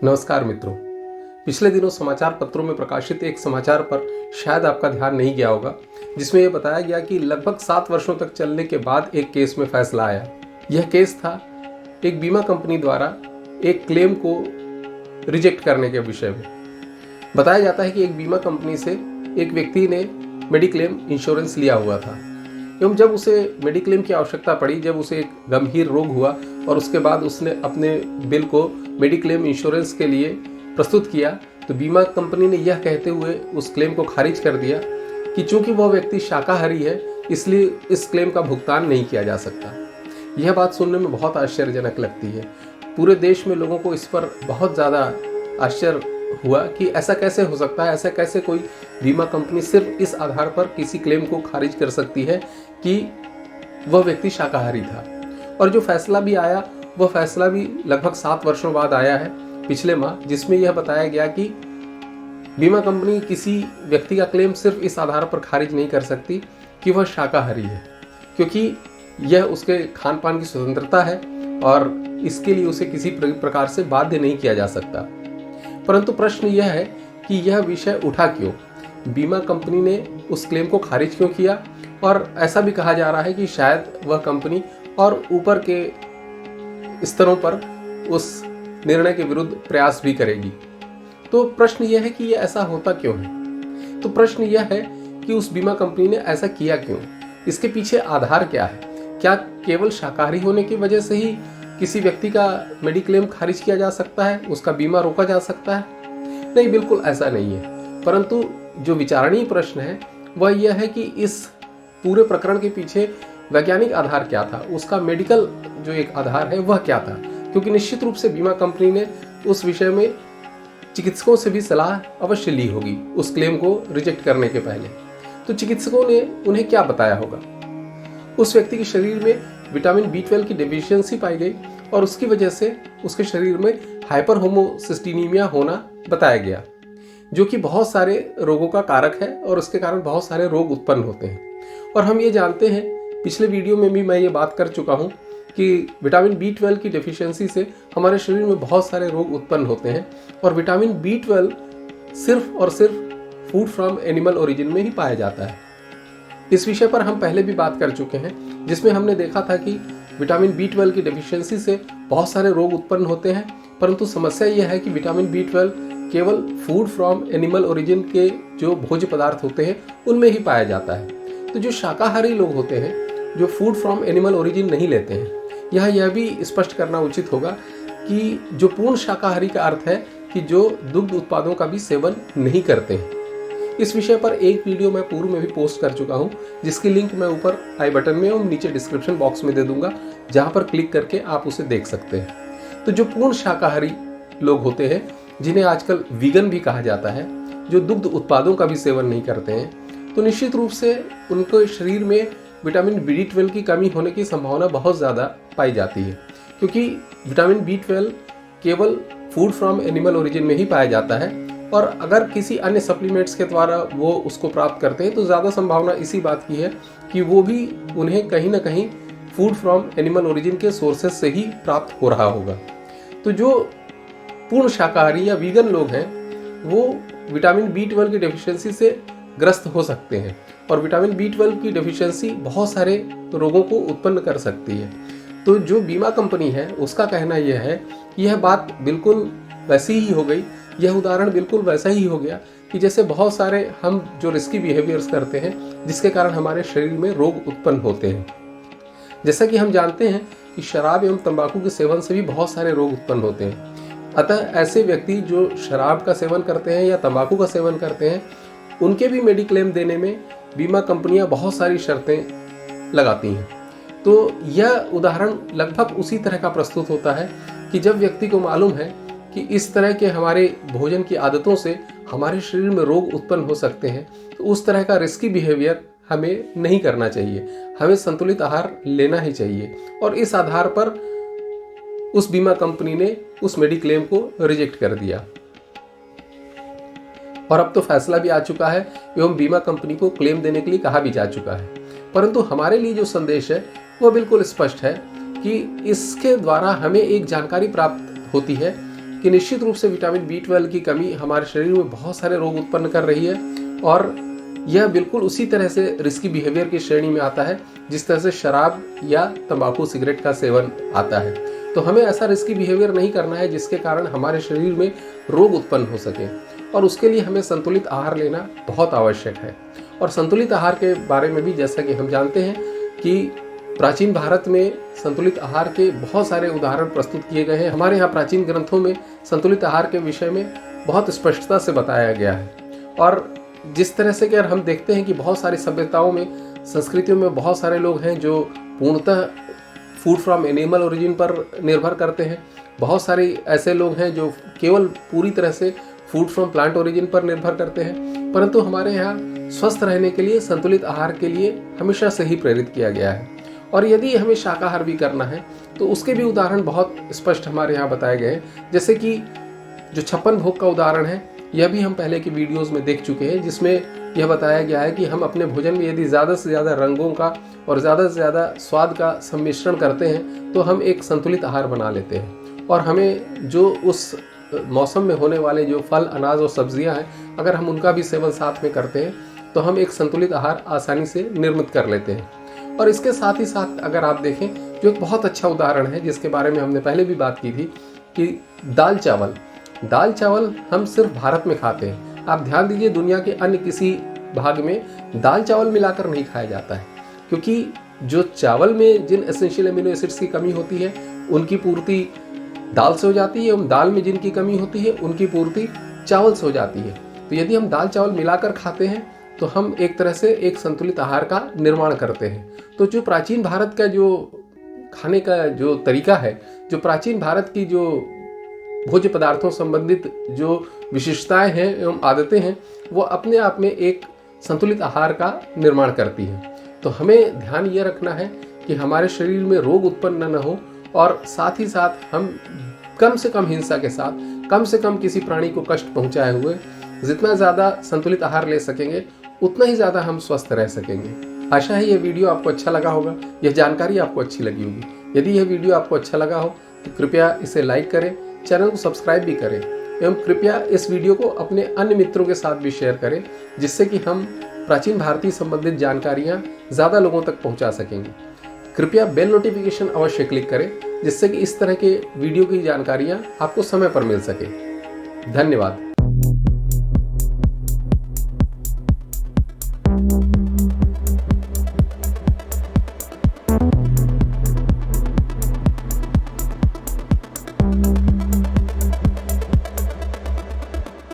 नमस्कार मित्रों। पिछले दिनों समाचार पत्रों में प्रकाशित एक समाचार पर शायद आपका ध्यान नहीं गया होगा, जिसमें यह बताया गया कि लगभग 7 वर्षों तक चलने के बाद एक केस में फैसला आया। यह केस था एक बीमा कंपनी द्वारा एक क्लेम को रिजेक्ट करने के विषय में। बताया जाता है कि एक बीमा कंपनी से एक व्यक्ति ने मेडिक्लेम इंश्योरेंस लिया हुआ था एवं जब उसे मेडिक्लेम की आवश्यकता पड़ी, जब उसे एक गंभीर रोग हुआ और उसके बाद उसने अपने बिल को मेडिक्लेम इंश्योरेंस के लिए प्रस्तुत किया, तो बीमा कंपनी ने यह कहते हुए उस क्लेम को खारिज कर दिया कि चूंकि वह व्यक्ति शाकाहारी है, इसलिए इस क्लेम का भुगतान नहीं किया जा सकता। यह बात सुनने में बहुत आश्चर्यजनक लगती है। पूरे देश में लोगों को इस पर बहुत ज़्यादा आश्चर्य हुआ कि ऐसा कैसे हो सकता है, ऐसा कैसे कोई बीमा कंपनी सिर्फ इस आधार पर किसी क्लेम को खारिज कर सकती है कि वह व्यक्ति शाकाहारी था। और जो फैसला भी आया, वह फैसला भी लगभग 7 वर्षों बाद आया है, पिछले माह, जिसमें यह बताया गया कि बीमा कंपनी किसी व्यक्ति का क्लेम सिर्फ इस आधार पर खारिज नहीं कर सकती कि वह शाकाहारी है, क्योंकि यह उसके खान पान की स्वतंत्रता है और इसके लिए उसे किसी प्रकार से बाध्य नहीं किया जा सकता। परंतु प्रश्न यह है कि यह विषय उठा क्यों, बीमा कंपनी ने उस क्लेम को खारिज क्यों किया, और ऐसा भी कहा जा रहा है कि शायद वह कंपनी और ऊपर के स्तरों पर उस निर्णय के विरुद्ध प्रयास भी करेगी। तो प्रश्न यह है कि यह ऐसा होता क्यों है। तो प्रश्न यह है कि उस बीमा कंपनी ने ऐसा किया क्यों, इसके पीछे आधार क्या है। क्या केवल शाकाहारी होने की वजह से ही किसी व्यक्ति का मेडिक्लेम खारिज किया जा सकता है, उसका बीमा रोका जा सकता है? नहीं, बिल्कुल ऐसा नहीं है। परंतु जो विचारणीय प्रश्न है वह यह है कि इस पूरे प्रकरण के पीछे वैज्ञानिक आधार क्या था, उसका मेडिकल जो एक आधार है वह क्या था। क्योंकि निश्चित रूप से बीमा कंपनी ने उस विषय में चिकित्सकों से भी सलाह अवश्य ली होगी उस क्लेम को रिजेक्ट करने के पहले। तो चिकित्सकों ने उन्हें क्या बताया होगा। उस व्यक्ति के शरीर में विटामिन B12 की डेफिशिएंसी पाई गई और उसकी वजह से उसके शरीर में हाइपर होमोसिस्टीनीमिया होना बताया गया, जो कि बहुत सारे रोगों का कारक है और उसके कारण बहुत सारे रोग उत्पन्न होते हैं। और हम ये जानते हैं, पिछले वीडियो में भी मैं ये बात कर चुका हूँ कि विटामिन B12 की डेफिशिएंसी से हमारे शरीर में बहुत सारे रोग उत्पन्न होते हैं और विटामिन B12 सिर्फ और सिर्फ फूड फ्रॉम एनिमल ओरिजिन में ही पाया जाता है। इस विषय पर हम पहले भी बात कर चुके हैं, जिसमें हमने देखा था कि विटामिन B12 की डेफिशिएंसी से बहुत सारे रोग उत्पन्न होते हैं। परंतु समस्या यह है कि विटामिन B12 केवल फूड फ्रॉम एनिमल ओरिजिन के जो भोज्य पदार्थ होते हैं उनमें ही पाया जाता है। तो जो शाकाहारी लोग होते हैं, जो फूड फ्रॉम एनिमल ओरिजिन नहीं लेते हैं, यह भी स्पष्ट करना उचित होगा कि जो पूर्ण शाकाहारी का अर्थ है कि जो दुग्ध उत्पादों का भी सेवन नहीं करते हैं। इस विषय पर एक वीडियो मैं पूर्व में भी पोस्ट कर चुका हूं, जिसकी लिंक मैं ऊपर आई बटन में और नीचे डिस्क्रिप्शन बॉक्स में दे दूंगा, जहां पर क्लिक करके आप उसे देख सकते हैं। तो जो पूर्ण शाकाहारी लोग होते हैं, जिन्हें आजकल वीगन भी कहा जाता है, जो दुग्ध उत्पादों का भी सेवन नहीं करते हैं, तो निश्चित रूप से उनके शरीर में विटामिन B12 की कमी होने की संभावना बहुत ज़्यादा पाई जाती है, क्योंकि विटामिन B12 केवल फूड फ्रॉम एनिमल ओरिजिन में ही पाया जाता है। और अगर किसी अन्य सप्लीमेंट्स के द्वारा वो उसको प्राप्त करते हैं तो ज़्यादा संभावना इसी बात की है कि वो भी उन्हें कहीं ना कहीं फूड फ्रॉम एनिमल ओरिजिन के सोर्सेज से ही प्राप्त हो रहा होगा। तो जो पूर्ण शाकाहारी या वीगन लोग हैं, वो विटामिन B12 की डेफिशिएंसी से ग्रस्त हो सकते हैं और विटामिन B12 की डेफिशिएंसी बहुत सारे रोगों को उत्पन्न कर सकती है। तो जो बीमा कंपनी है, उसका कहना यह है कि यह बात बिल्कुल वैसी ही हो गई, यह उदाहरण बिल्कुल वैसा ही हो गया कि जैसे बहुत सारे हम जो रिस्की बिहेवियर्स करते हैं, जिसके कारण हमारे शरीर में रोग उत्पन्न होते हैं। जैसा कि हम जानते हैं कि शराब एवं तंबाकू के सेवन से भी बहुत सारे रोग उत्पन्न होते हैं। अतः ऐसे व्यक्ति जो शराब का सेवन करते हैं या तंबाकू का सेवन करते हैं, उनके भी मेडिक्लेम देने में बीमा कंपनियां बहुत सारी शर्तें लगाती हैं। तो यह उदाहरण लगभग उसी तरह का प्रस्तुत होता है कि जब व्यक्ति को मालूम है कि इस तरह के हमारे भोजन की आदतों से हमारे शरीर में रोग उत्पन्न हो सकते हैं, तो उस तरह का रिस्की बिहेवियर हमें नहीं करना चाहिए। हमें संतुलित आहार लेना ही चाहिए। और इस आधार पर उस बीमा कंपनी ने उस मेडिक्लेम को रिजेक्ट कर दिया और अब तो फैसला भी आ चुका है एवं बीमा कंपनी को क्लेम देने के लिए कहा भी जा चुका है। परंतु हमारे लिए जो संदेश है वह बिल्कुल स्पष्ट है कि इसके द्वारा हमें एक जानकारी प्राप्त होती है कि निश्चित रूप से विटामिन B12 की कमी हमारे शरीर में बहुत सारे रोग उत्पन्न कर रही है और यह बिल्कुल उसी तरह से रिस्की बिहेवियर की श्रेणी में आता है जिस तरह से शराब या तंबाकू सिगरेट का सेवन आता है। तो हमें ऐसा रिस्की बिहेवियर नहीं करना है जिसके कारण हमारे शरीर में रोग उत्पन्न हो सके, और उसके लिए हमें संतुलित आहार लेना बहुत आवश्यक है। और संतुलित आहार के बारे में भी जैसा कि हम जानते हैं कि प्राचीन भारत में संतुलित आहार के बहुत सारे उदाहरण प्रस्तुत किए गए हैं। हमारे यहाँ प्राचीन ग्रंथों में संतुलित आहार के विषय में बहुत स्पष्टता से बताया गया है। और जिस तरह से कि हम देखते हैं कि बहुत सारी सभ्यताओं में, संस्कृतियों में बहुत सारे लोग हैं जो पूर्णतः फूड फ्रॉम एनिमल ओरिजिन पर निर्भर करते हैं। बहुत सारे ऐसे लोग हैं जो केवल पूरी तरह से फूड फ्रॉम प्लांट ओरिजिन पर निर्भर करते हैं। परंतु हमारे यहाँ स्वस्थ रहने के लिए संतुलित आहार के लिए हमेशा से ही प्रेरित किया गया है। और यदि हमें शाकाहार भी करना है तो उसके भी उदाहरण बहुत स्पष्ट हमारे यहाँ बताए गए हैं। जैसे कि जो 56 भोग का उदाहरण है, यह भी हम पहले की वीडियोस में देख चुके हैं, जिसमें यह बताया गया है कि हम अपने भोजन में यदि ज़्यादा से ज़्यादा रंगों का और ज़्यादा से ज़्यादा स्वाद का सम्मिश्रण करते हैं तो हम एक संतुलित आहार बना लेते हैं। और हमें जो उस मौसम में होने वाले जो फल, अनाज और सब्जियां हैं, अगर हम उनका भी सेवन साथ में करते हैं तो हम एक संतुलित आहार आसानी से निर्मित कर लेते हैं। और इसके साथ ही साथ अगर आप देखें, जो एक बहुत अच्छा उदाहरण है जिसके बारे में हमने पहले भी बात की थी, कि दाल चावल हम सिर्फ भारत में खाते हैं। आप ध्यान दीजिए, दुनिया के अन्य किसी भाग में दाल चावल मिलाकर नहीं खाया जाता है, क्योंकि जो चावल में जिन एसेंशियल अमीनो एसिड्स की कमी होती है उनकी पूर्ति दाल से हो जाती है, और दाल में जिनकी कमी होती है उनकी पूर्ति चावल से हो जाती है। तो यदि हम दाल चावल मिलाकर खाते हैं तो हम एक तरह से एक संतुलित आहार का निर्माण करते हैं। तो जो प्राचीन भारत का जो खाने का जो तरीका है, जो प्राचीन भारत की जो भोज्य पदार्थों संबंधित जो विशेषताएं हैं एवं आदतें हैं, वो अपने आप में एक संतुलित आहार का निर्माण करती हैं। तो हमें ध्यान ये रखना है कि हमारे शरीर में रोग उत्पन्न न हो, और साथ ही साथ हम कम से कम हिंसा के साथ, कम से कम किसी प्राणी को कष्ट पहुंचाए हुए जितना ज़्यादा संतुलित आहार ले सकेंगे उतना ही ज़्यादा हम स्वस्थ रह सकेंगे। आशा है यह वीडियो आपको अच्छा लगा होगा, यह जानकारी आपको अच्छी लगी होगी। यदि यह वीडियो आपको अच्छा लगा हो तो कृपया इसे लाइक करें, चैनल को सब्सक्राइब भी करें, एवं कृपया इस वीडियो को अपने अन्य मित्रों के साथ भी शेयर करें, जिससे कि हम प्राचीन भारतीय संबंधित जानकारियाँ ज़्यादा लोगों तक पहुँचा सकेंगे। कृपया बेल नोटिफिकेशन अवश्य क्लिक करें, जिससे कि इस तरह के वीडियो की जानकारियाँ आपको समय पर मिल सके। धन्यवाद।